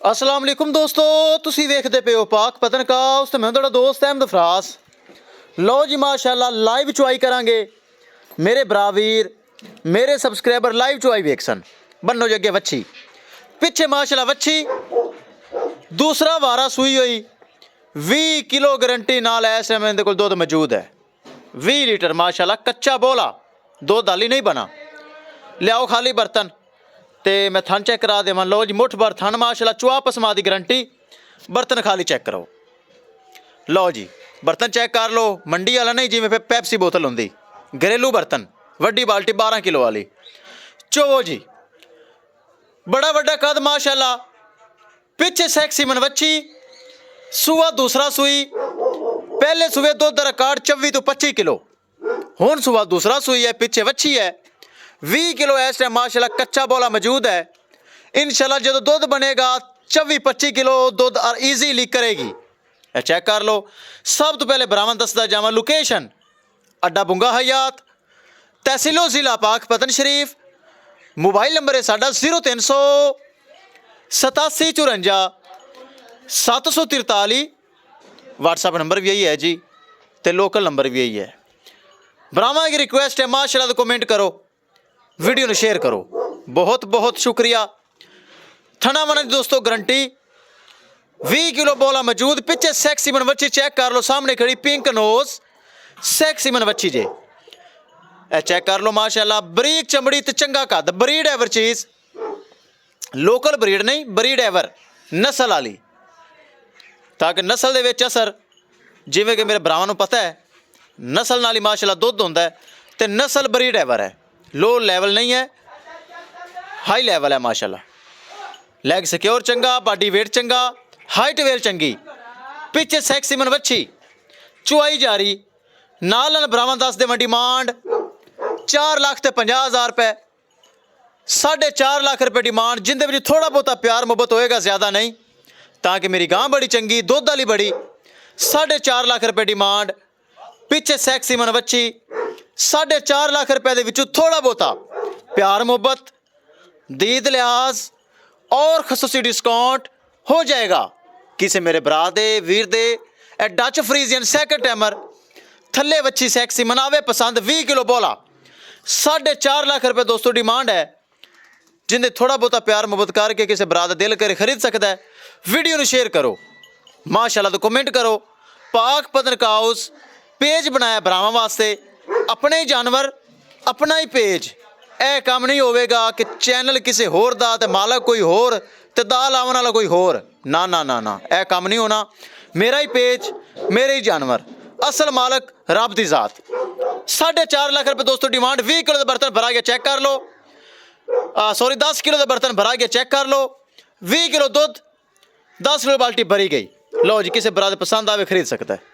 अस्सलाम वालेकुम दोस्तों, तुसी वेखदे पे हो पाक पतन काउस ते मैं तुहाडा दोस्त अहमद फरास। लो जी माशाल्लाह लाइव चुआई करांगे। मेरे ब्रावीर मेरे सबसक्राइबर लाइव चुआई वेखसन बन्नो जगे वच्छी पिछे माशाल्लाह वच्छी दूसरा वारा सूई हुई 20 किलो गारंटी नाल इस टाइम इहदे कोल दुध मौजूद है 20 लीटर माशाल्लाह कच्चा बोला दुध हाली नहीं बना। लियाओ खाली बर्तन ते मैं थन चेक करा देवां। लो जी मुठ भर थन माशाल्लाह चुआ पसमा की गारंटी। बर्तन खाली चेक करो। लो जी बर्तन चेक कर लो, मंडी वाला नहीं जिमें पैप्सी बोतल होंदी, घरेलू बर्तन वड्डी बाल्टी 12 किलो वाली। चोवो जी बड़ा वड्डा कद माशाल्लाह। पिछे सैक्सी मन वच्छी सूआ दूसरा सूई। पहले सूए दुध का रिकॉर्ड 24 तो 25 किलो। हुण सूआ दूसरा सूई है, पिछे वच्छी है 20 किलो इस टाइम माशाल्लाह कच्चा बोला मौजूद है। इंशाल्लाह जो दुध बनेगा 24-25 किलो दुध ईजी लीक करेगी। चेक कर लो। सब तो पहले बरामद दसदा जावा लोकेशन अड्डा बुंगा हयात तहसीलो जिला पाक पतन शरीफ। मोबाइल नंबर है साडा 0300 87 54 743। व्हाट्सएप नंबर भी यही है जी ते लोकल नंबर भी यही है। ब्राह्मण की रिक्वेस्ट है माशाल्लाह तो कमेंट करो, वीडियो ने शेयर करो। बहुत बहुत शुक्रिया। थना मन दोस्तों गारंटी 20 किलो बोला मौजूद। पिछे सैक्सी मन वच्छी चेक कर लो, सामने खड़ी पिंक नोज सैक्सी मन वच्छी जे चेक कर लो माशाल्लाह। बरीक चमड़ी ते चंगा कद, ब्रीड एवर चीज़, लोकल ब्रीड नहीं ब्रीड एवर नस्ल वाली, ताकि नस्ल दे विच असर जिवें कि मेरे भरावां नूं पता है नस्ल नाल ही माशाल्लाह दुध हुंदा है ते नस्ल ब्रीड एवर है, लो लेवल नहीं है हाई लेवल है माशाल्लाह। लैग सिक्योर चंगा, बॉडी वेट चंगा, हाइट वेल चंगी। पिछे सैक्सी मन वच्छी चुआई जारी नाल भरावां दस देवां डिमांड 4,50,000 रुपये, 4.5 लाख रुपये डिमांड, जिंदे विच थोड़ा बहुता प्यार मुहब्बत होएगा, ज़्यादा नहीं, ताकि मेरी गां बड़ी चंगी दुध वाली बड़ी। 4.5 लाख रुपये डिमांड। पिछे सैक्सी मन वच्छी 4.5 लाख रुपये दे विचों थोड़ा बहुता प्यार मुहब्बत दीद लिहाज और खसूसी डिस्काउंट हो जाएगा। किसी मेरे भरा दे वीर दे ए डच फ्रीजियन सैकंड टाइमर थले वच्छी सैक्सी मनावे पसंद 20 किलो बोला 4.5 लाख रुपये दोस्तों डिमांड है। जिंदे थोड़ा बहुता प्यार मुहब्बत करके किसी भरा दा दिल करे खरीद सकता है। वीडियो ने शेयर करो माशाल्लाह तो कमेंट करो। पाक पतन काउस पेज बनाया भरावां वास्ते, अपने ही जानवर अपना ही पेज। यह काम नहीं होवेगा कि चैनल किसी होर दा ते मालक कोई होर ते दा लावन वाला कोई होर, ना ना ना ना, यह काम नहीं होना। मेरा ही पेज मेरे ही जानवर, असल मालक रब दी जात। 4.5 लाख रुपये दोस्तों डिमांड। 20 किलो का बर्तन भरा गया चेक कर लो। सॉरी 10 किलो का बर्तन भरा गया चेक कर लो। 20 किलो दुध 10 किलो बाल्टी भरी गई। लो जी किसी बरात पसंद आवे खरीद सकता है।